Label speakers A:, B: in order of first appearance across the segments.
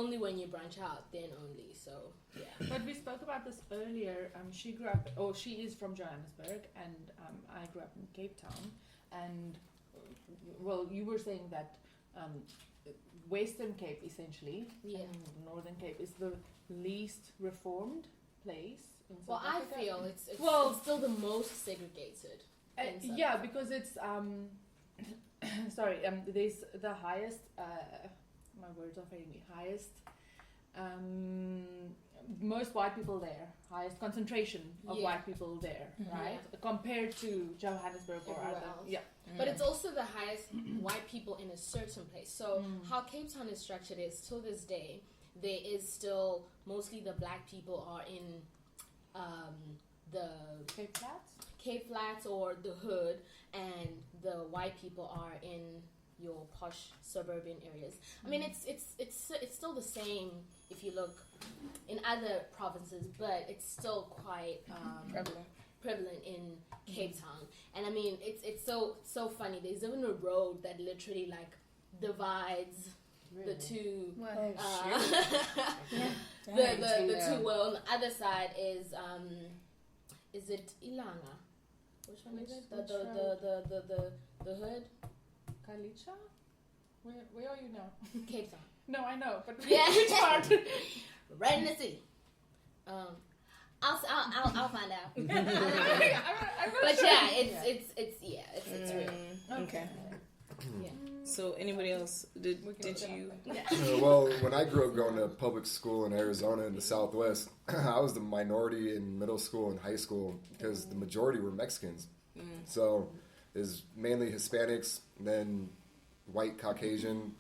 A: only when you branch out, then only. So yeah.
B: But we spoke about this earlier. She grew up, she is from Johannesburg, and I grew up in Cape Town. And well, you were saying that Western Cape, essentially, and Northern Cape is the least reformed place in South Africa.
A: I feel it's still the most segregated.
B: Yeah, because it's sorry, there's the highest. My words are failing me. Highest. Most white people there. Highest concentration of white people there, right? Compared to Johannesburg or other. Yeah.
A: But it's also the highest white people in a certain place. So how Cape Town is structured is, till this day, there is still mostly the black people are in the Cape Flats or the hood, and the white people are in your posh suburban areas. I mean, it's still the same if you look in other provinces, but it's still quite prevalent in Cape Town. And I mean, it's so funny. There's even a road that literally like divides the two. The two. Well, on the other side is it Ilanga? Which one is it? The hood.
B: Kalicha? Where are you now?
A: Cape Town.
B: No, I know, but
A: yeah.
B: which part?
A: Right in the city. I'll find out.
B: I'm
A: but
B: sure.
A: Yeah, it's real.
C: Okay.
A: Yeah.
C: So anybody else did you?
D: Well, when I grew up going to public school in Arizona in the Southwest, I was the minority in middle school and high school because the majority were Mexicans. So is mainly Hispanics, and then white, Caucasian,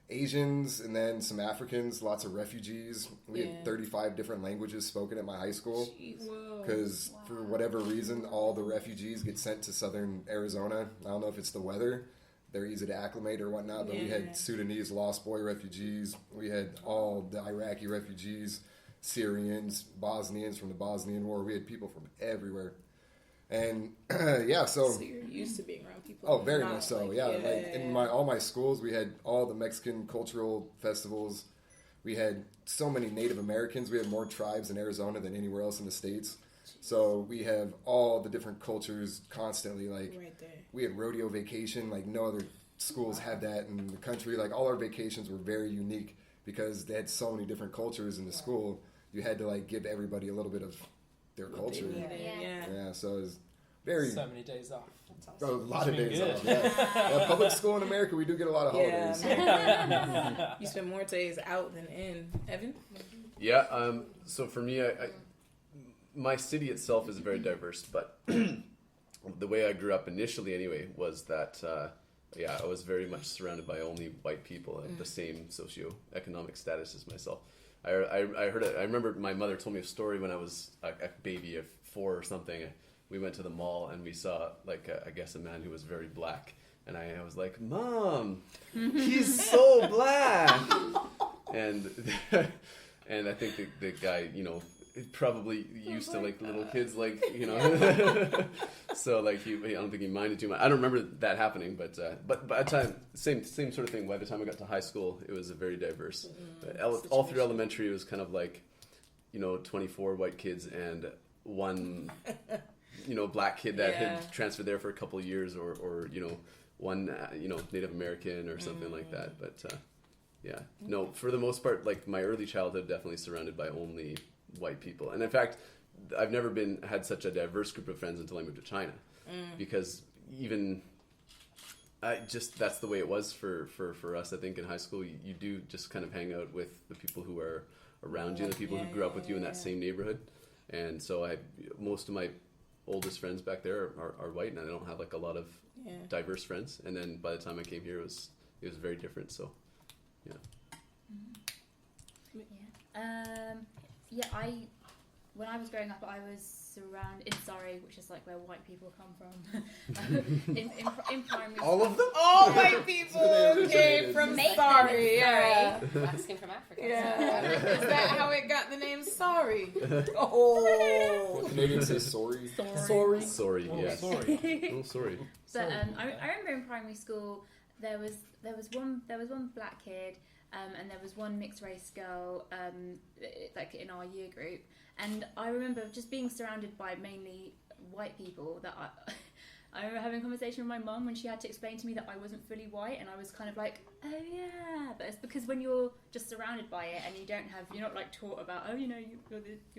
D: Asians, and then some Africans, lots of refugees. We had 35 different languages spoken at my high school because for whatever reason, all the refugees get sent to southern Arizona. I don't know if it's the weather. They're easy to acclimate or whatnot, but we had Sudanese Lost Boy refugees. We had all the Iraqi refugees, Syrians, Bosnians from the Bosnian War. We had people from everywhere. And so
C: you're used to being around people.
D: Oh, very much so. In all my schools, we had all the Mexican cultural festivals. We had so many Native Americans. We had more tribes in Arizona than anywhere else in the States. So we have all the different cultures constantly. Like
C: right there.
D: We had rodeo vacation. Like no other schools had that in the country. Like all our vacations were very unique because they had so many different cultures in the school. You had to like give everybody a little bit of their culture. So it was very...
E: So many days off.
D: A lot of days off, public school in America, we do get a lot of holidays.
C: You spend more days out than in. Evan?
F: Yeah, so for me, my city itself is very diverse, but the way I grew up initially anyway was that, I was very much surrounded by only white people at the same socioeconomic status as myself. I heard it. I remember my mother told me a story when I was a baby of 4 or something. We went to the mall and we saw I guess a man who was very black, and I was like, "Mom, he's so black," and I think the guy, probably used to like little kids, so like I don't think he minded too much. I don't remember that happening, but by the time same sort of thing. By the time I got to high school, it was a very diverse. All through elementary, it was kind of like 24 white kids and one black kid that had transferred there for a couple of years, or one Native American or something like that. But for the most part, like my early childhood, definitely surrounded by only white people. And in fact, I've never had such a diverse group of friends until I moved to China, because that's the way it was for us. I think in high school, you do just kind of hang out with the people who are around you, the people who grew up with you in that same neighborhood. And so most of my oldest friends back there are white, and I don't have like a lot of diverse friends. And then by the time I came here, it was very different. So,
G: when I was growing up, I was surrounded in Surrey, which is like where white people come from. in primary school.
D: All of them?
C: All white people came from Surrey. Yeah.
H: Mexican from Africa.
C: Yeah. Is that how it got the name Sorry? Oh.
D: Canadians say sorry.
F: Sorry, yeah.
E: Sorry.
F: Oh, sorry.
G: But I remember in primary school, there was one black kid, and there was one mixed race girl, like in our year group. And I remember just being surrounded by mainly white people that I remember having a conversation with my mum when she had to explain to me that I wasn't fully white, and I was kind of like, oh yeah, but it's because when you're just surrounded by it and you're not like taught about, oh, you're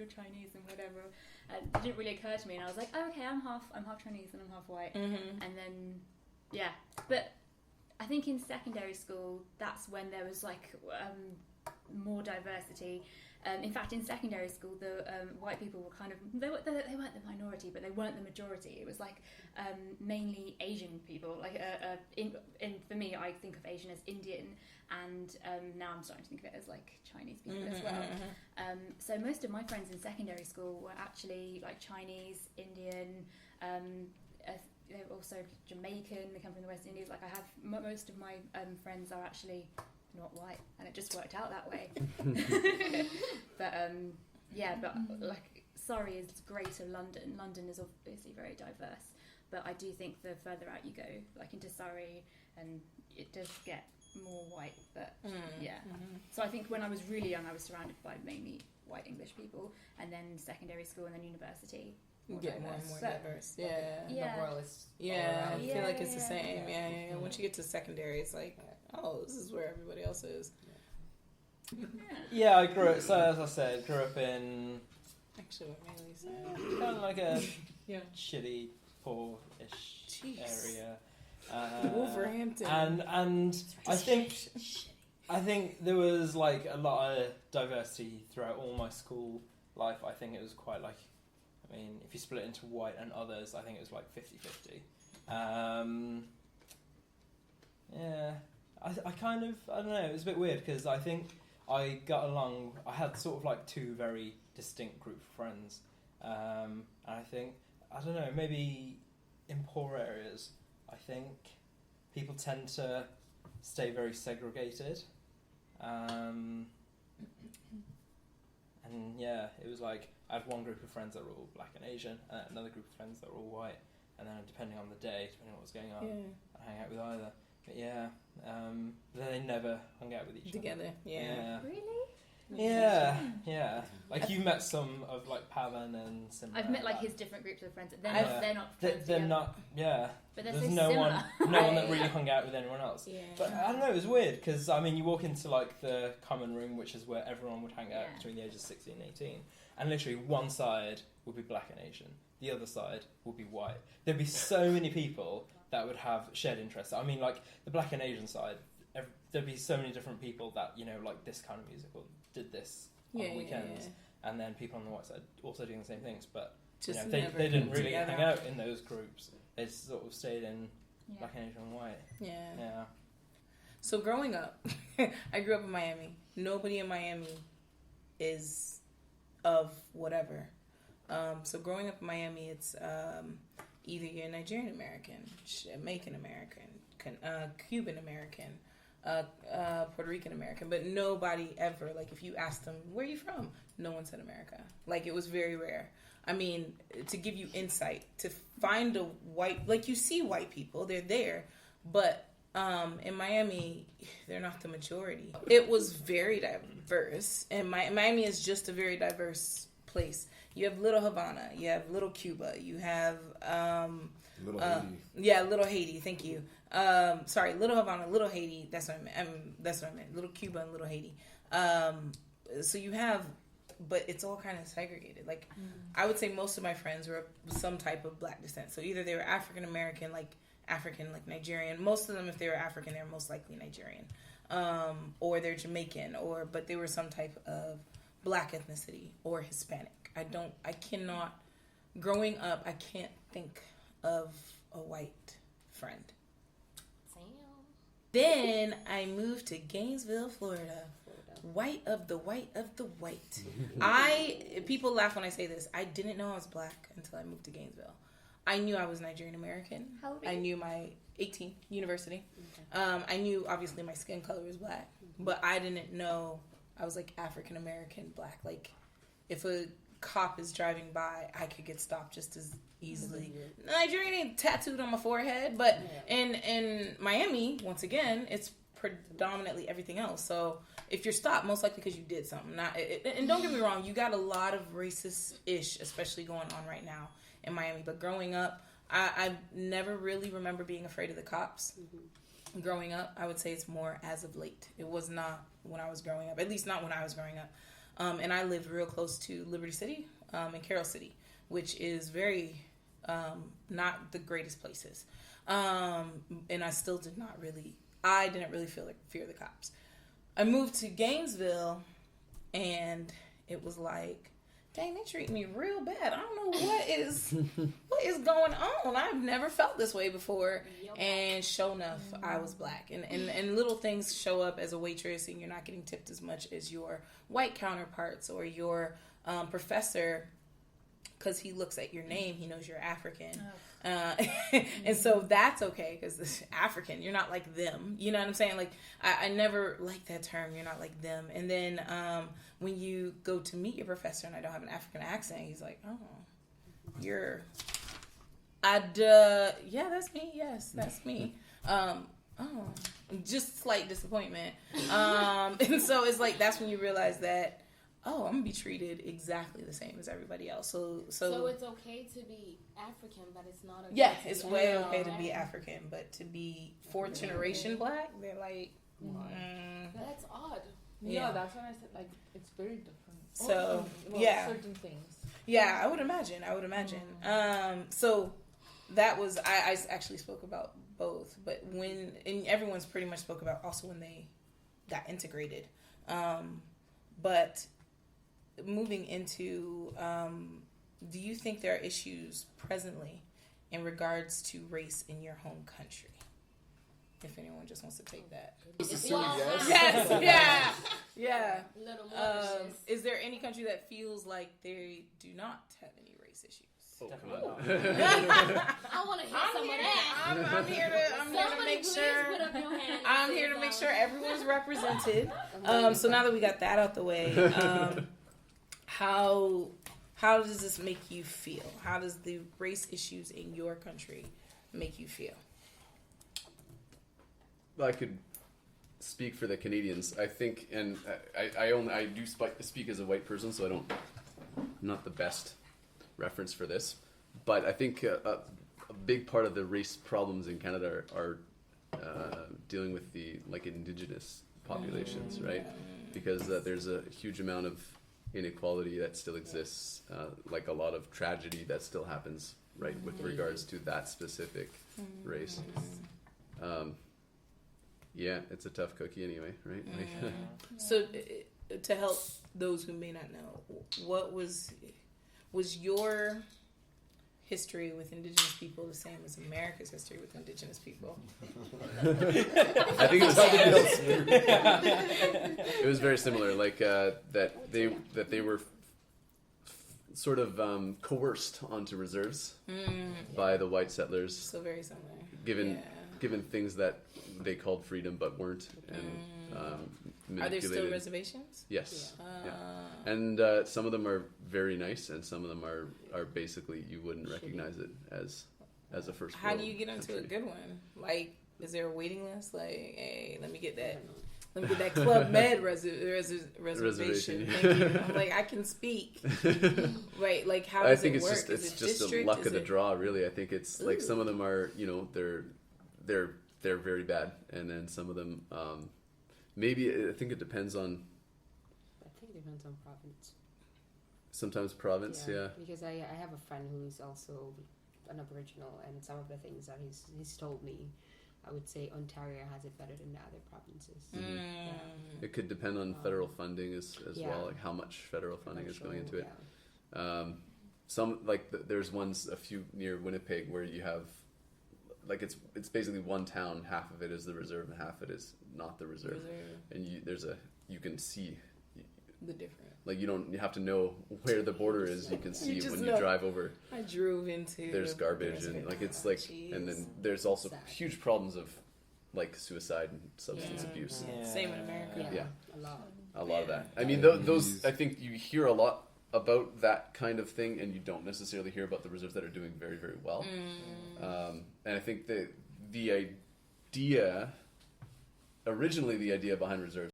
G: Chinese and whatever, it didn't really occur to me, and I was like, oh, okay, I'm half Chinese and I'm half white, and then but I think in secondary school that's when there was like more diversity. In fact, in secondary school, the white people were kind of they weren't the minority, but they weren't the majority. It was like mainly Asian people. Like for me, I think of Asian as Indian, and now I'm starting to think of it as like Chinese people as well. So most of my friends in secondary school were actually like Chinese, Indian. They're also Jamaican. They come from the West Indies. Like I have most of my friends are actually not white, and it just worked out that way. But like Surrey is greater London. London is obviously very diverse, but I do think the further out you go, like into Surrey, and it does get more white. But so I think when I was really young, I was surrounded by mainly white English people, and then secondary school and then university.
C: You get more and more diverse.
A: The royalists.
C: I feel like it's the same. Yeah. Once you get to secondary, it's like, oh, this is where everybody else is.
E: Yeah, I grew up. So as I said, grew up in
C: Actually, what Maylee said.
E: kind of like a shitty, poor-ish area.
C: Wolverhampton.
E: And I think there was like a lot of diversity throughout all my school life. I think it was quite like, I mean, if you split it into white and others, I think it was like 50-50. I kind of, I don't know, it was a bit weird because I think I got along, I had sort of like two very distinct group of friends. And I think, I don't know, maybe in poor areas, I think people tend to stay very segregated. And yeah, it was like, I had one group of friends that were all black and Asian, and another group of friends that were all white. And then depending on the day, depending on what was going on, I'd hang out with either. But they never hung out with each other.
C: Together, yeah.
G: Really?
E: Yeah. Like you met some of like Pavan and Simran.
G: I've met like his different groups of friends. They're not friends
E: They're
G: together.
E: not. Yeah.
G: But they're
E: There's
G: so
E: no
G: similar.
E: one that really hung out with anyone else.
C: Yeah.
E: But I don't know. It was weird because I mean, you walk into like the common room, which is where everyone would hang out between the ages of 16 and 18, and literally one side would be black and Asian, the other side would be white. There'd be so many people that would have shared interests. I mean, like the black and Asian side, there'd be so many different people that like this kind of music or did this on the weekends, and then people on the white side also doing the same things. But
C: Just
E: they didn't really
C: together.
E: hang out in those groups. They sort of stayed in black and Asian and white.
C: Yeah. So growing up, I grew up in Miami. Nobody in Miami is of whatever. So growing up in Miami, it's either you're Nigerian American, Jamaican American, Cuban American, Puerto Rican American, but nobody ever, like if you asked them, where are you from? No one said America. Like it was very rare. I mean, to give you insight, to find a white, like you see white people, they're there, but in Miami, they're not the majority. It was very diverse, and Miami is just a very diverse place. You have Little Havana, you have Little Cuba, you have
D: Little Haiti.
C: Yeah, Little Haiti. Thank you. Sorry, Little Havana, Little Haiti. That's what I meant. That's what I meant. Little Cuba and Little Haiti. So you have, but it's all kind of segregated. Like I would say most of my friends were some type of black descent. So either they were African American, like Nigerian. Most of them, if they were African, they were most likely Nigerian, or they're Jamaican, but they were some type of black ethnicity or Hispanic. Growing up, I can't think of a white friend. Then I moved to Gainesville, Florida. White of the white of the white. People laugh when I say this. I didn't know I was black until I moved to Gainesville. I knew I was Nigerian American.
G: How old are
C: I
G: you?
C: knew my 18 university. I knew obviously my skin color was black, but I didn't know I was like African American black. Like if a cop is driving by, I could get stopped just as easily. Nigerian ain't tattooed on my forehead, but in Miami, once again, it's predominantly everything else. So if you're stopped, most likely because you did something. And don't get me wrong, you got a lot of racist-ish, especially going on right now in Miami. But growing up, I never really remember being afraid of the cops. Growing up, I would say it's more as of late. It was not when I was growing up, at least not when I was growing up. And I lived real close to Liberty City and Carroll City, which is very not the greatest places. And I still didn't really fear the cops. I moved to Gainesville, and it was like, dang, they treat me real bad. I don't know what is going on. I've never felt this way before. And sure enough, I was black. And little things show up as a waitress, and you're not getting tipped as much as your white counterparts or your professor, because he looks at your name, he knows you're African. And so that's okay, because it's African, you're not like them. You know what I'm saying? Like, I never liked that term, you're not like them. And then when you go to meet your professor and I don't have an African accent, he's like, oh, yeah, that's me. Yes, that's me. Just slight disappointment. And so it's like, that's when you realize that, oh, I'm gonna be treated exactly the same as everybody else. So
A: it's okay to be African, but it's not okay.
C: Yeah, it's way okay to be African, but to be fourth generation black, they're like,
A: that's odd.
B: Yeah, that's when I said, like, it's very different.
C: So
B: certain things.
C: Yeah, I would imagine. So that was, I actually spoke about both, but and everyone's pretty much spoke about also when they got integrated. But moving into, do you think there are issues presently in regards to race in your home country? If anyone just wants to take that. Yes. Yeah.
A: Little more
C: is there any country that feels like they do not have any race issues?
F: Oh, come on.
A: I want to hear some of that.
C: I'm here to make sure.
A: Put up your hand.
C: I'm here to make sure everyone's represented. So now that we got that out the way, how does this make you feel? How does the race issues in your country make you feel?
F: I could speak for the Canadians. I think, and I do speak as a white person, so I'm not the best reference for this. But I think a big part of the race problems in Canada are dealing with the Indigenous populations, right? Because there's a huge amount of inequality that still exists, like a lot of tragedy that still happens, right, with regards to that specific race. Yeah, it's a tough cookie anyway, right?
C: So to help those who may not know, what was your history with Indigenous people the same as America's history with Indigenous people?
F: I think it was very similar, like that they were sort of coerced onto reserves by the white settlers.
C: So very similar.
F: Given things that they called freedom but weren't, and manipulated.
C: Are there still reservations?
F: Yes. Yeah. And some of them are very nice, and some of them are basically you wouldn't recognize it as a first.
C: How do you get into a good one? Like, is there a waiting list? Like, hey, let me get that Club Med reservation. Thank you. I'm like, I can speak. Right? Like, how does it work?
F: It's just a luck of the draw, really. I think it's like some of them are, they're very bad, and then some of them, maybe I think it depends on.
H: I think it depends on province.
F: Sometimes province, yeah.
H: Because I have a friend who's also an Aboriginal, and some of the things that he's told me, I would say Ontario has it better than the other provinces. Yeah.
F: It could depend on federal funding as well, like how much federal funding is going into it. Yeah. Some there's ones a few near Winnipeg where you have. Like it's basically one town. Half of it is the reserve, and half of it is not the reserve. And you can see
C: the difference.
F: Like you have to know where the border is. You can see when you drive over.
C: I drove into.
F: There's garbage and it's like, and then there's also huge problems of like suicide and substance abuse.
C: Yeah. Same in America.
F: Yeah. A lot of that. I mean, those I think you hear a lot about that kind of thing, and you don't necessarily hear about the reserves that are doing very, very well. And I think that the idea, originally the idea behind reserves